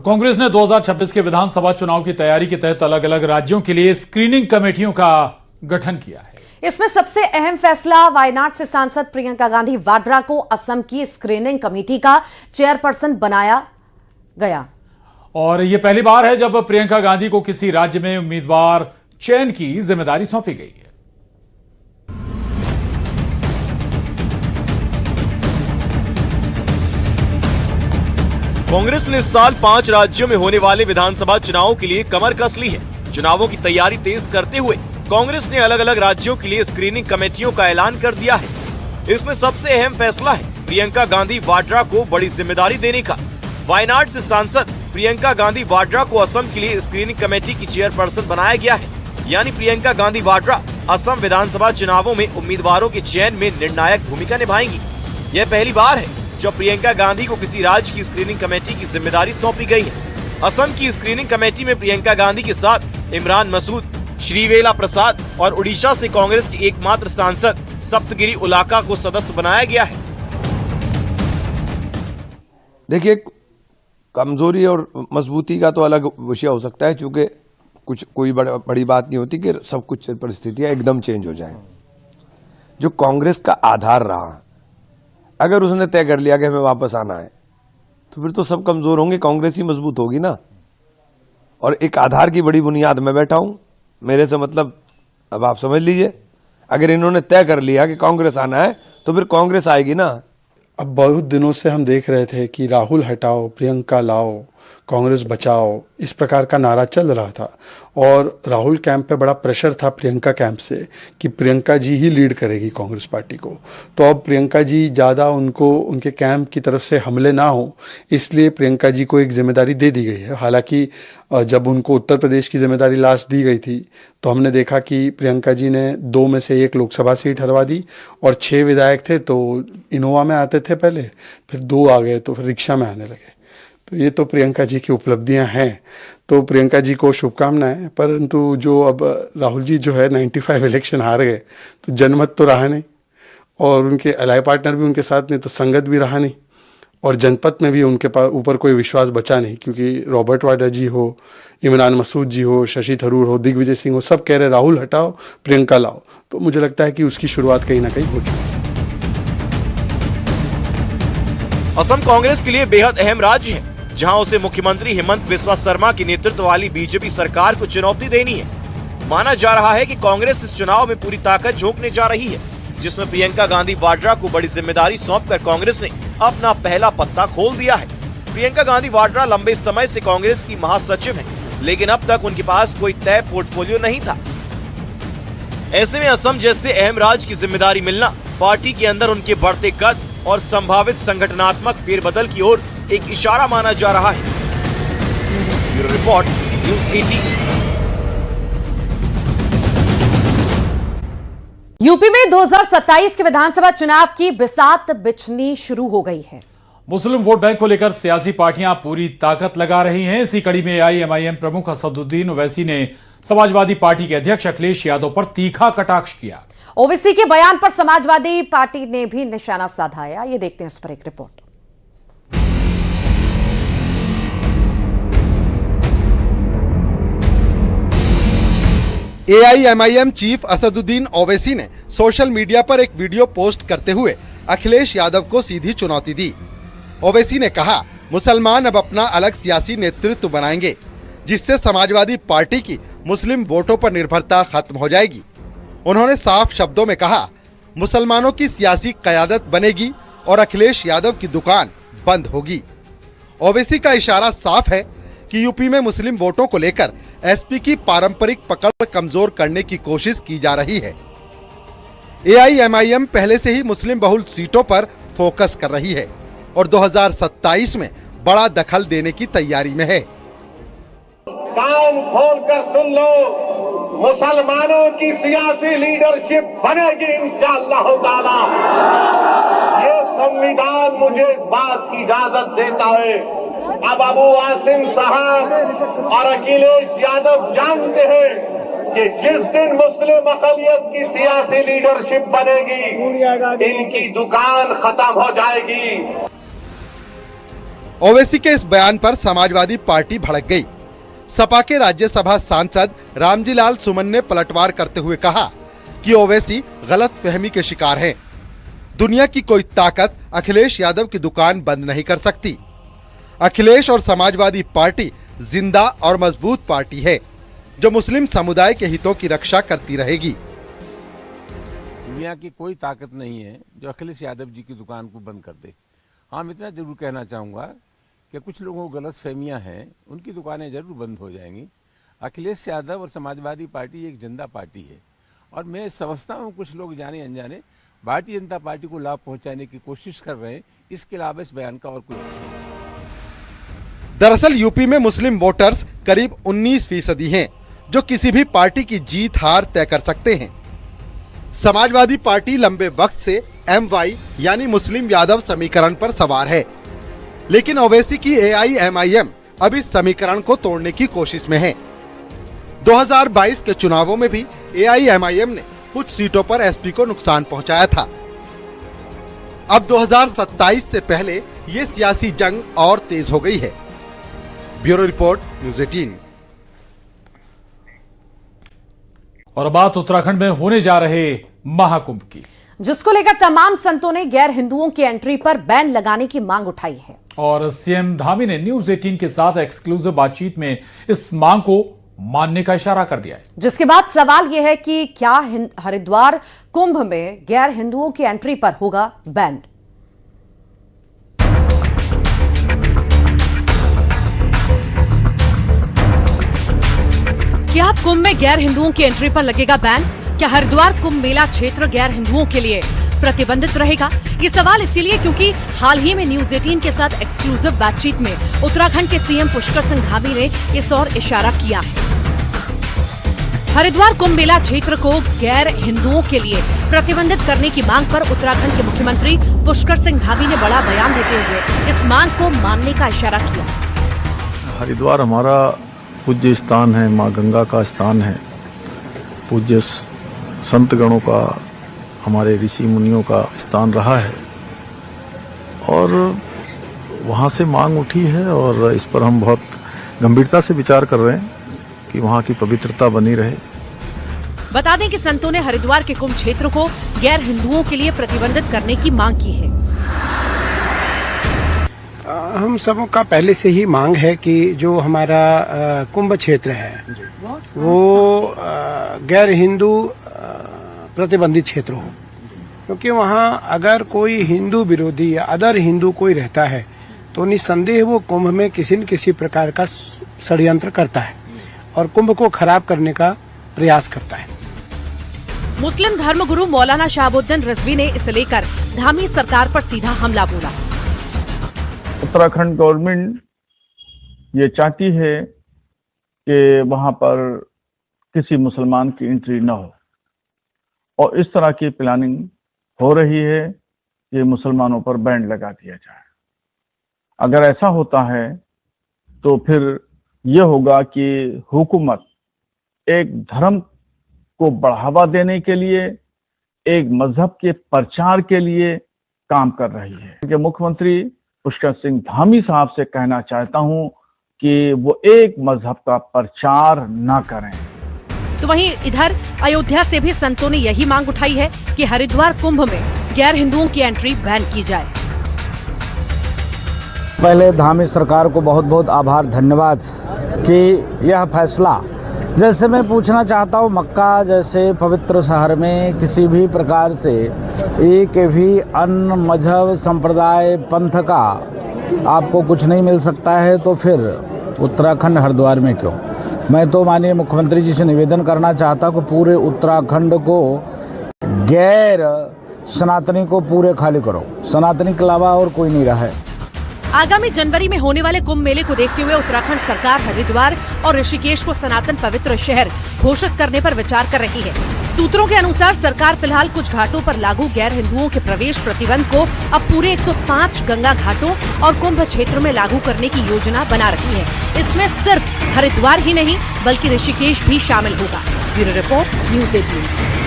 कांग्रेस ने 2026 के विधानसभा चुनाव की तैयारी के तहत अलग अलग राज्यों के लिए स्क्रीनिंग कमेटियों का गठन किया है। इसमें सबसे अहम फैसला वायनाड से सांसद प्रियंका गांधी वाड्रा को असम की स्क्रीनिंग कमेटी का चेयरपर्सन बनाया गया। और यह पहली बार है जब प्रियंका गांधी को किसी राज्य में उम्मीदवार चयन की जिम्मेदारी सौंपी गई है। कांग्रेस ने इस साल 5 राज्यों में होने वाले विधानसभा चुनावों के लिए कमर कस ली है। चुनावों की तैयारी तेज करते हुए कांग्रेस ने अलग अलग राज्यों के लिए स्क्रीनिंग कमेटियों का ऐलान कर दिया है। इसमें सबसे अहम फैसला है प्रियंका गांधी वाड्रा को बड़ी जिम्मेदारी देने का। वायनाड से सांसद प्रियंका गांधी वाड्रा को असम के लिए स्क्रीनिंग कमेटी की चेयरपर्सन बनाया गया है। यानी प्रियंका गांधी वाड्रा असम विधानसभा चुनावों में उम्मीदवारों के चयन में निर्णायक भूमिका निभाएंगी। यह पहली बार है जब प्रियंका गांधी को किसी राज्य की स्क्रीनिंग कमेटी की जिम्मेदारी सौंपी गई है। असम की स्क्रीनिंग कमेटी में प्रियंका गांधी के साथ इमरान मसूद, श्रीवेला प्रसाद और उड़ीसा से कांग्रेस के एकमात्र सांसद सप्तगिरी उलाका को सदस्य बनाया गया है। देखिए, कमजोरी और मजबूती का तो अलग विषय हो सकता है, क्योंकि कोई बड़ी बात नहीं होती कि सब कुछ परिस्थितियां एकदम चेंज हो जाएं। जो कांग्रेस का आधार रहा, अगर उसने तय कर लिया कि हमें वापस आना है, तो फिर तो सब कमजोर होंगे, कांग्रेस ही मजबूत होगी ना। और एक आधार की बड़ी बुनियाद में बैठा हूं, मेरे से मतलब अब आप समझ लीजिए, अगर इन्होंने तय कर लिया कि कांग्रेस आना है तो फिर कांग्रेस आएगी ना। अब बहुत दिनों से हम देख रहे थे कि राहुल हटाओ, प्रियंका लाओ, कांग्रेस बचाओ, इस प्रकार का नारा चल रहा था और राहुल कैंप पे बड़ा प्रेशर था प्रियंका कैंप से कि प्रियंका जी ही लीड करेगी कांग्रेस पार्टी को। तो अब प्रियंका जी ज़्यादा उनके कैंप की तरफ से हमले ना हो, इसलिए प्रियंका जी को एक जिम्मेदारी दे दी गई है। हालांकि जब उनको उत्तर प्रदेश की जिम्मेदारी लास्ट दी गई थी तो हमने देखा कि प्रियंका जी ने 2 में से 1 लोकसभा सीट हरवा दी और 6 विधायक थे तो इनोवा में आते थे पहले, फिर 2 आ गए तो फिर रिक्शा में आने लगे। तो ये तो प्रियंका जी की उपलब्धियां हैं, तो प्रियंका जी को शुभकामनाएं। परंतु जो अब राहुल जी जो है 95 इलेक्शन हार गए, तो जनमत तो रहा नहीं और उनके अलाय पार्टनर भी उनके साथ नहीं, तो संगत भी रहा नहीं और जनपद में भी उनके पास ऊपर कोई विश्वास बचा नहीं, क्योंकि रॉबर्ट वाड्रा जी हो, इमरान मसूद जी हो, शशि थरूर हो, दिग्विजय सिंह हो, सब कह रहे राहुल हटाओ, प्रियंका लाओ। तो मुझे लगता है कि उसकी शुरुआत कहीं ना कहीं हो चुकी है। असम कांग्रेस के लिए बेहद अहम राज्य है, जहां उसे मुख्यमंत्री हेमंत बिस्वा शर्मा के नेतृत्व वाली बीजेपी सरकार को चुनौती देनी है। माना जा रहा है कि कांग्रेस इस चुनाव में पूरी ताकत झोंकने जा रही है, जिसमें प्रियंका गांधी वाड्रा को बड़ी जिम्मेदारी सौंपकर कांग्रेस ने अपना पहला पत्ता खोल दिया है। प्रियंका गांधी वाड्रा लंबे समय से कांग्रेस की महासचिव हैं, लेकिन अब तक उनके पास कोई तय पोर्टफोलियो नहीं था। ऐसे में असम जैसे अहम राज्य की जिम्मेदारी मिलना पार्टी के अंदर उनके बढ़ते कद और संभावित संगठनात्मक फेरबदल की ओर एक इशारा माना जा रहा है। Bureau report, news 18। यूपी में 2027 के विधानसभा चुनाव की बिसात बिछनी शुरू हो गई है। मुस्लिम वोट बैंक को लेकर सियासी पार्टियां पूरी ताकत लगा रही हैं। इसी कड़ी में AIMIM प्रमुख असदुद्दीन ओवैसी ने समाजवादी पार्टी के अध्यक्ष अखिलेश यादव पर तीखा कटाक्ष किया। ओवैसी के बयान पर समाजवादी पार्टी ने भी निशाना साधा है। ये देखते हैं इस पर एक report. AIMIM chief Asaduddin Owaisi ने सोशल मीडिया पर एक वीडियो पोस्ट करते हुए अखिलेश यादव को सीधी चुनौती दी। ओवैसी ने कहा, मुसलमान अब अपना अलग सियासी नेतृत्व बनाएंगे, जिससे समाजवादी पार्टी की मुस्लिम वोटों पर निर्भरता खत्म हो जाएगी। उन्होंने साफ शब्दों में कहा, मुसलमानों की सियासी क़यादत बनेगी और अखिलेश यादव की दुकान बंद होगी। ओवैसी का इशारा साफ है कि यूपी में मुस्लिम वोटों को लेकर एसपी की पारंपरिक पकड़ कमजोर करने की कोशिश की जा रही है। AIMIM पहले से ही मुस्लिम बहुल सीटों पर फोकस कर रही है और 2027 में बड़ा दखल देने की तैयारी में है। कान खोलकर सुन लो, मुसलमानों की सियासी लीडरशिप बनेगी इंशाअल्लाह ताला। ये संविधान मुझे इस बात की इजाजत देता है। अब अबू आसिम साहब और अखिलेश यादव जानते हैं कि जिस दिन मुस्लिम अक़लियत की सियासी लीडरशिप बनेगी, इनकी दुकान खत्म हो जाएगी। ओवैसी के इस बयान पर समाजवादी पार्टी भड़क गई। सपा के राज्यसभा सांसद रामजीलाल सुमन ने पलटवार करते हुए कहा कि ओवैसी गलतफहमी के शिकार हैं। दुनिया की कोई ताकत अखिलेश यादव की दुकान बंद नहीं कर सकती। अखिलेश और समाजवादी पार्टी जिंदा और मजबूत पार्टी है जो मुस्लिम समुदाय के हितों की रक्षा करती रहेगी। दुनिया की कोई ताकत नहीं है जो अखिलेश यादव जी की दुकान को बंद कर दे। हाँ, मैं इतना जरूर कहना चाहूँगा कि कुछ लोगों को गलत फहमियाँ हैं, उनकी दुकानें जरूर बंद हो जाएंगी। अखिलेश यादव और समाजवादी पार्टी एक जिंदा पार्टी है और मैं समझता हूँ कुछ लोग जाने अनजाने भारतीय जनता पार्टी को लाभ पहुँचाने की कोशिश कर रहे हैं। इसके अलावा इस बयान का और कोई नहीं। दरअसल यूपी में मुस्लिम वोटर्स करीब 19% हैं जो किसी भी पार्टी की जीत हार तय कर सकते हैं। समाजवादी पार्टी लंबे वक्त से MY यानी मुस्लिम यादव समीकरण पर सवार है, लेकिन ओवैसी की AIMIM अब इस समीकरण को तोड़ने की कोशिश में है। 2022 के चुनावों में भी AIMIM ने कुछ सीटों पर SP को नुकसान पहुंचाया था। अब 2027 से पहले ये सियासी जंग और तेज हो गई है। Bureau report, news 18। और बात उत्तराखंड में होने जा रहे महाकुंभ की, जिसको लेकर तमाम संतों ने गैर हिंदुओं की एंट्री पर बैन लगाने की मांग उठाई है। और सीएम धामी ने न्यूज़ 18 के साथ एक्सक्लूसिव बातचीत में इस मांग को मानने का इशारा कर दिया है। जिसके बाद सवाल यह है कि क्या हरिद्वार कुंभ में गैर हिंदुओं की एंट्री पर होगा बैन। क्या अब कुंभ में गैर हिंदुओं की एंट्री पर लगेगा बैन? क्या हरिद्वार कुंभ मेला क्षेत्र गैर हिंदुओं के लिए प्रतिबंधित रहेगा? ये सवाल इसीलिए क्योंकि हाल ही में न्यूज़ 18 के साथ एक्सक्लूसिव बातचीत में उत्तराखंड के सीएम पुष्कर सिंह धामी ने इस ओर इशारा किया है। हरिद्वार कुंभ मेला क्षेत्र को गैर हिंदुओं के लिए प्रतिबंधित करने की मांग पर उत्तराखंड के मुख्यमंत्री पुष्कर सिंह धामी ने बड़ा बयान देते हुए इस मांग को मानने का इशारा किया। हरिद्वार हमारा पूज्य स्थान है, माँ गंगा का स्थान है, पूज्य संत गणों का, हमारे ऋषि मुनियों का स्थान रहा है और वहाँ से मांग उठी है और इस पर हम बहुत गंभीरता से विचार कर रहे हैं कि वहाँ की पवित्रता बनी रहे। बता दें कि संतों ने हरिद्वार के कुंभ क्षेत्र को गैर हिंदुओं के लिए प्रतिबंधित करने की मांग की है। हम सबों का पहले से ही मांग है कि जो हमारा कुंभ क्षेत्र है वो गैर हिंदू प्रतिबंधित क्षेत्र हो, क्योंकि वहाँ अगर कोई हिंदू विरोधी या अदर हिंदू कोई रहता है तो निस्संदेह वो कुंभ में किसी न किसी प्रकार का षड्यंत्र करता है और कुंभ को खराब करने का प्रयास करता है। मुस्लिम धर्मगुरु मौलाना शहाबुद्दीन रिजवी ने इसे लेकर धामी सरकार पर सीधा हमला बोला। उत्तराखंड गवर्नमेंट ये चाहती है कि वहां पर किसी मुसलमान की एंट्री न हो और इस तरह की प्लानिंग हो रही है कि मुसलमानों पर बैन लगा दिया जाए। अगर ऐसा होता है तो फिर यह होगा कि हुकूमत एक धर्म को बढ़ावा देने के लिए, एक मजहब के प्रचार के लिए काम कर रही है। कि मुख्यमंत्री पुष्कर सिंह धामी साहब से कहना चाहता हूं कि वो एक मजहब का प्रचार ना करें। तो वहीं इधर अयोध्या से भी संतों ने यही मांग उठाई है कि हरिद्वार कुंभ में गैर हिंदुओं की एंट्री बैन की जाए। पहले धामी सरकार को बहुत बहुत आभार, धन्यवाद कि यह फैसला, जैसे मैं पूछना चाहता हूँ, मक्का जैसे पवित्र शहर में किसी भी प्रकार से एक भी अन्य मजहब, संप्रदाय, पंथ का आपको कुछ नहीं मिल सकता है, तो फिर उत्तराखंड हरिद्वार में क्यों? मैं तो माननीय मुख्यमंत्री जी से निवेदन करना चाहता हूँ कि पूरे उत्तराखंड को गैर सनातनी को पूरे खाली करो, सनातनी के अलावा और कोई नहीं रहा है। आगामी जनवरी में होने वाले कुंभ मेले को देखते हुए उत्तराखंड सरकार हरिद्वार और ऋषिकेश को सनातन पवित्र शहर घोषित करने पर विचार कर रही है। सूत्रों के अनुसार सरकार फिलहाल कुछ घाटों पर लागू गैर हिंदुओं के प्रवेश प्रतिबंध को अब पूरे 105 गंगा घाटों और कुंभ क्षेत्र में लागू करने की योजना बना रही है। इसमें सिर्फ हरिद्वार ही नहीं बल्कि ऋषिकेश भी शामिल होगा। Bureau report, news 18।